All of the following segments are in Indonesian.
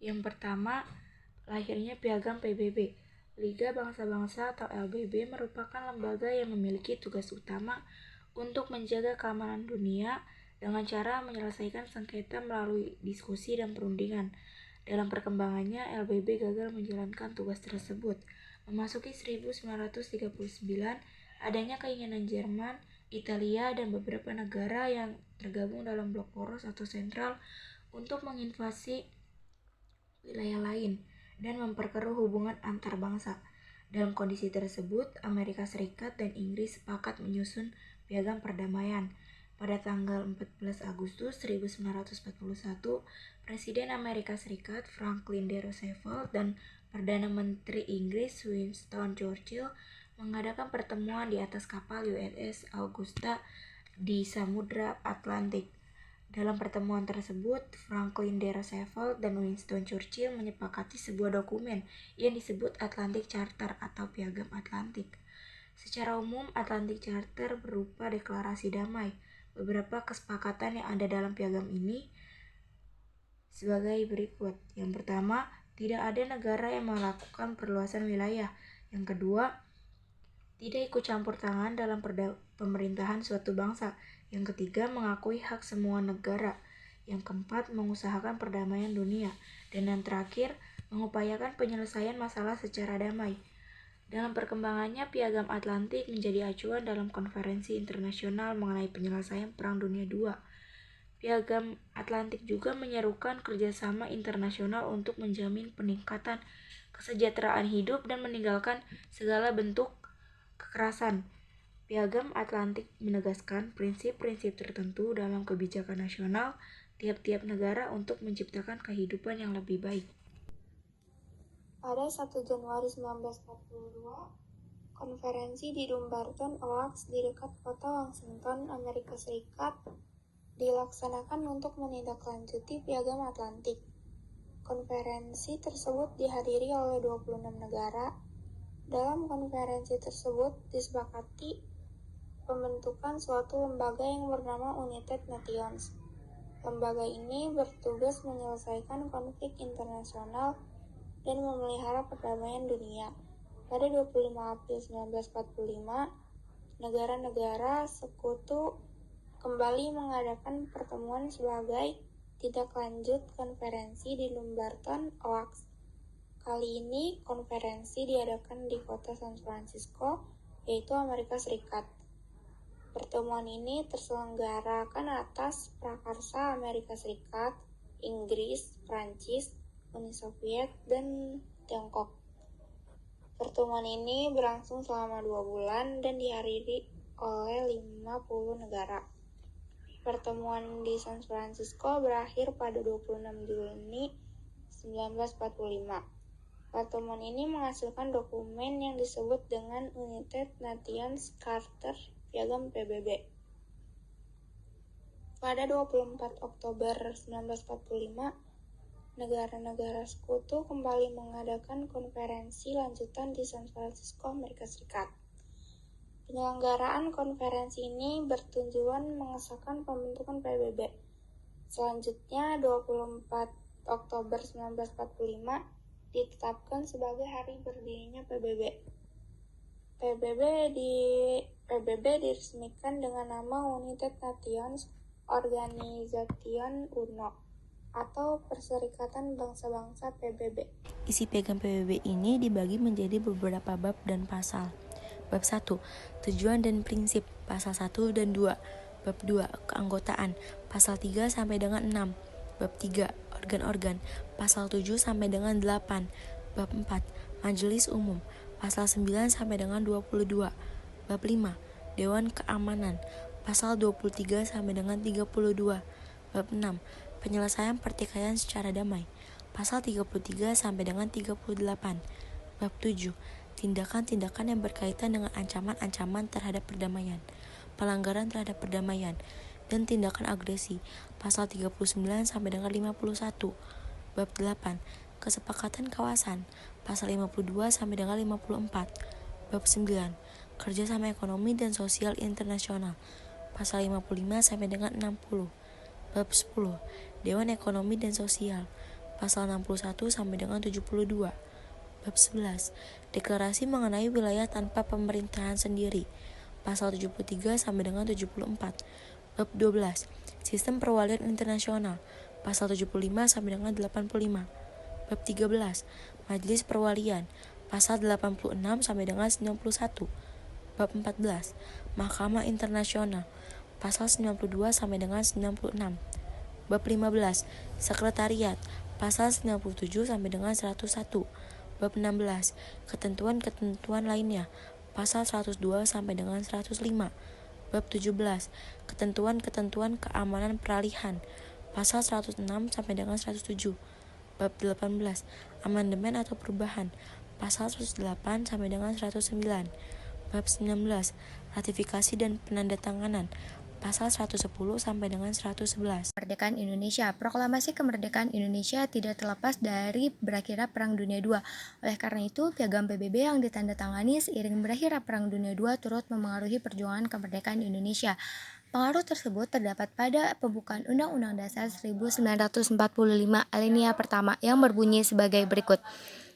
Yang pertama, lahirnya Piagam PBB. Liga Bangsa-Bangsa atau LBB merupakan lembaga yang memiliki tugas utama untuk menjaga keamanan dunia dengan cara menyelesaikan sengketa melalui diskusi dan perundingan. Dalam perkembangannya, LBB gagal menjalankan tugas tersebut. Memasuki 1939, adanya keinginan Jerman, Italia, dan beberapa negara yang tergabung dalam blok poros atau sentral untuk menginvasi wilayah lain dan memperkeruh hubungan antar bangsa. Dalam kondisi tersebut, Amerika Serikat dan Inggris sepakat menyusun Piagam Perdamaian. Pada tanggal 14 Agustus 1941, Presiden Amerika Serikat Franklin D. Roosevelt dan Perdana Menteri Inggris Winston Churchill mengadakan pertemuan di atas kapal USS Augusta di Samudra Atlantik. Dalam pertemuan tersebut, Franklin D. Roosevelt dan Winston Churchill menyepakati sebuah dokumen yang disebut Atlantic Charter atau Piagam Atlantik. Secara umum, Atlantic Charter berupa deklarasi damai. Beberapa kesepakatan yang ada dalam piagam ini sebagai berikut. Yang pertama, tidak ada negara yang melakukan perluasan wilayah. Yang kedua, tidak ikut campur tangan dalam pemerintahan suatu bangsa. Yang ketiga, mengakui hak semua negara. Yang keempat, mengusahakan perdamaian dunia. Dan yang terakhir, mengupayakan penyelesaian masalah secara damai. Dalam perkembangannya, Piagam Atlantik menjadi acuan dalam konferensi internasional mengenai penyelesaian Perang Dunia II. Piagam Atlantik juga menyerukan kerjasama internasional untuk menjamin peningkatan kesejahteraan hidup dan meninggalkan segala bentuk kekerasan. Piagam Atlantik menegaskan prinsip-prinsip tertentu dalam kebijakan nasional tiap-tiap negara untuk menciptakan kehidupan yang lebih baik. Pada 1 Januari 1942, konferensi di Dumbarton Oaks di dekat kota Washington, Amerika Serikat, dilaksanakan untuk menindaklanjuti Piagam Atlantik. Konferensi tersebut dihadiri oleh 26 negara. Dalam konferensi tersebut disepakati pembentukan suatu lembaga yang bernama United Nations. Lembaga ini bertugas menyelesaikan konflik internasional dan memelihara perdamaian dunia. Pada 25 April 1945, negara-negara sekutu kembali mengadakan pertemuan sebagai tindak lanjut konferensi di Dumbarton Oaks. Kali ini konferensi diadakan di kota San Francisco, yaitu Amerika Serikat. Pertemuan ini terselenggarakan atas prakarsa Amerika Serikat, Inggris, Prancis, Uni Soviet, dan Tiongkok. Pertemuan ini berlangsung selama 2 bulan dan dihadiri oleh 50 negara. Pertemuan di San Francisco berakhir pada 26 Juni 1945. Pertemuan ini menghasilkan dokumen yang disebut dengan United Nations Charter Piagam PBB. Pada 24 Oktober 1945, negara-negara sekutu kembali mengadakan konferensi lanjutan di San Francisco, Amerika Serikat. Penyelenggaraan konferensi ini bertujuan mengesahkan pembentukan PBB. Selanjutnya, 24 Oktober 1945 ditetapkan sebagai hari berdirinya PBB. PBB diresmikan dengan nama United Nations Organization UNO atau Perserikatan Bangsa-Bangsa PBB. Isi piagam PBB ini dibagi menjadi beberapa bab dan pasal. Bab 1, tujuan dan prinsip, pasal 1 dan 2. Bab 2, keanggotaan, pasal 3 sampai dengan 6. Bab 3, organ-organ, pasal 7 sampai dengan 8. Bab 4, majelis umum, pasal 9 sampai dengan 22. Bab 5, Dewan Keamanan, pasal 23 sampai dengan 32. Bab 6, penyelesaian pertikaian secara damai, pasal 33 sampai dengan 38. Bab 7, tindakan-tindakan yang berkaitan dengan ancaman-ancaman terhadap perdamaian, pelanggaran terhadap perdamaian, dan tindakan agresi, pasal 39 sampai dengan 51. Bab 8, kesepakatan kawasan, pasal 52 sampai dengan 54. Bab 9, kerjasama ekonomi dan sosial internasional, pasal 55 sampai dengan 60. Bab 10, Dewan Ekonomi dan Sosial, pasal 61 sampai dengan 72. Bab 11. Deklarasi mengenai wilayah tanpa pemerintahan sendiri, pasal 73 sampai dengan 74. Bab 12. Sistem perwalian internasional, pasal 75 sampai dengan 85. Bab 13. Majelis Perwalian, pasal 86 sampai dengan 91. Bab 14. Mahkamah Internasional, pasal 92 sampai dengan 96. Bab 15. Sekretariat, pasal 97 sampai dengan 101. Bab 16. Ketentuan-ketentuan lainnya, pasal 102 sampai dengan 105. Bab 17. Ketentuan-ketentuan keamanan peralihan, pasal 106 sampai dengan 107. Bab 18. Amandemen atau perubahan, pasal 108 sampai dengan 109. Bab 19. Ratifikasi dan penandatanganan, pasal 110 sampai dengan 111. Kemerdekaan Indonesia. Proklamasi kemerdekaan Indonesia tidak terlepas dari berakhirnya Perang Dunia II. Oleh karena itu, Piagam PBB yang ditandatangani seiring berakhirnya Perang Dunia II turut memengaruhi perjuangan kemerdekaan Indonesia. Pengaruh tersebut terdapat pada pembukaan Undang-Undang Dasar 1945 alinea pertama yang berbunyi sebagai berikut,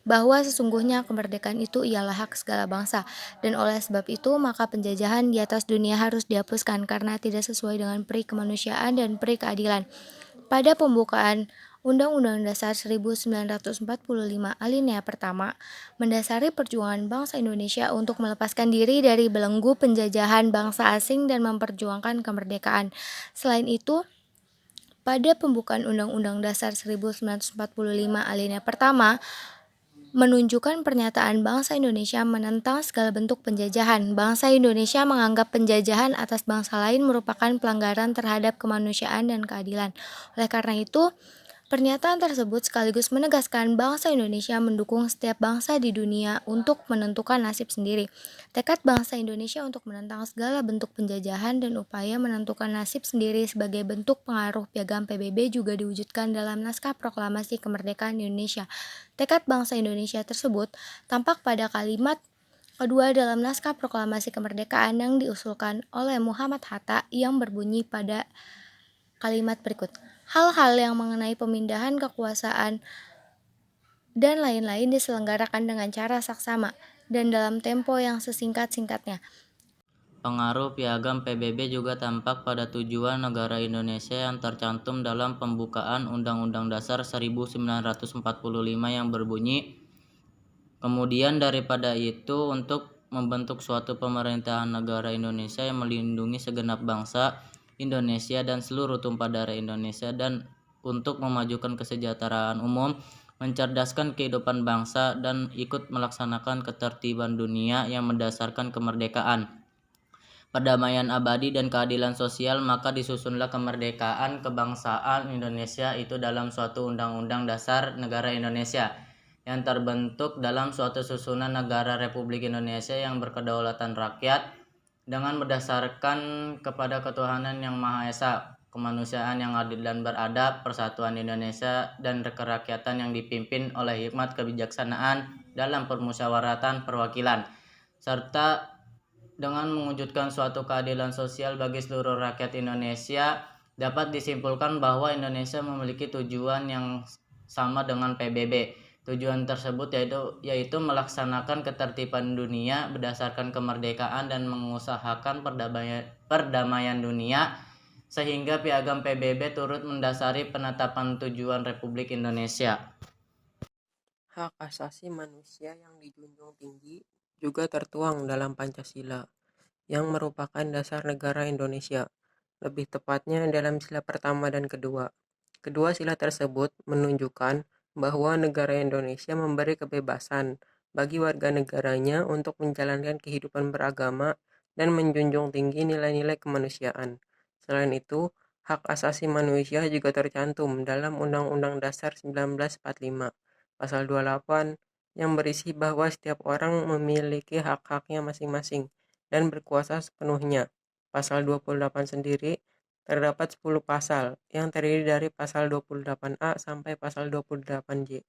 bahwa sesungguhnya kemerdekaan itu ialah hak segala bangsa, dan oleh sebab itu maka penjajahan di atas dunia harus dihapuskan karena tidak sesuai dengan peri kemanusiaan dan peri keadilan. Pada pembukaan Undang-Undang Dasar 1945 alinea pertama mendasari perjuangan bangsa Indonesia untuk melepaskan diri dari belenggu penjajahan bangsa asing dan memperjuangkan kemerdekaan. Selain itu, pada pembukaan Undang-Undang Dasar 1945 alinea pertama menunjukkan pernyataan bangsa Indonesia menentang segala bentuk penjajahan. Bangsa Indonesia menganggap penjajahan atas bangsa lain merupakan pelanggaran terhadap kemanusiaan dan keadilan. Oleh karena itu, pernyataan tersebut sekaligus menegaskan bangsa Indonesia mendukung setiap bangsa di dunia untuk menentukan nasib sendiri. Tekad bangsa Indonesia untuk menentang segala bentuk penjajahan dan upaya menentukan nasib sendiri sebagai bentuk pengaruh Piagam PBB juga diwujudkan dalam naskah Proklamasi Kemerdekaan Indonesia. Tekad bangsa Indonesia tersebut tampak pada kalimat kedua dalam naskah Proklamasi Kemerdekaan yang diusulkan oleh Muhammad Hatta yang berbunyi pada kalimat berikut. Hal-hal yang mengenai pemindahan kekuasaan dan lain-lain diselenggarakan dengan cara saksama dan dalam tempo yang sesingkat-singkatnya. Pengaruh Piagam PBB juga tampak pada tujuan negara Indonesia yang tercantum dalam pembukaan Undang-Undang Dasar 1945 yang berbunyi, kemudian daripada itu untuk membentuk suatu pemerintahan negara Indonesia yang melindungi segenap bangsa Indonesia dan seluruh tumpah darah Indonesia, dan untuk memajukan kesejahteraan umum, mencerdaskan kehidupan bangsa, dan ikut melaksanakan ketertiban dunia yang mendasarkan kemerdekaan, perdamaian abadi, dan keadilan sosial. Maka disusunlah kemerdekaan kebangsaan Indonesia itu dalam suatu Undang-Undang Dasar Negara Indonesia yang terbentuk dalam suatu susunan negara Republik Indonesia yang berkedaulatan rakyat dengan berdasarkan kepada ketuhanan yang Maha Esa, kemanusiaan yang adil dan beradab, persatuan Indonesia, dan kerakyatan yang dipimpin oleh hikmat kebijaksanaan dalam permusyawaratan perwakilan, serta dengan mewujudkan suatu keadilan sosial bagi seluruh rakyat Indonesia. Dapat disimpulkan bahwa Indonesia memiliki tujuan yang sama dengan PBB. Tujuan tersebut yaitu melaksanakan ketertiban dunia berdasarkan kemerdekaan dan mengusahakan perdamaian dunia, sehingga Piagam PBB turut mendasari penetapan tujuan Republik Indonesia. Hak asasi manusia yang dijunjung tinggi juga tertuang dalam Pancasila, yang merupakan dasar negara Indonesia, lebih tepatnya dalam sila pertama dan kedua. Kedua sila tersebut menunjukkan bahwa negara Indonesia memberi kebebasan bagi warga negaranya untuk menjalankan kehidupan beragama dan menjunjung tinggi nilai-nilai kemanusiaan. Selain itu, hak asasi manusia juga tercantum dalam Undang-Undang Dasar 1945, pasal 28, yang berisi bahwa setiap orang memiliki hak-haknya masing-masing dan berkuasa sepenuhnya. Pasal 28 sendiri terdapat 10 pasal yang terdiri dari pasal 28A sampai pasal 28J.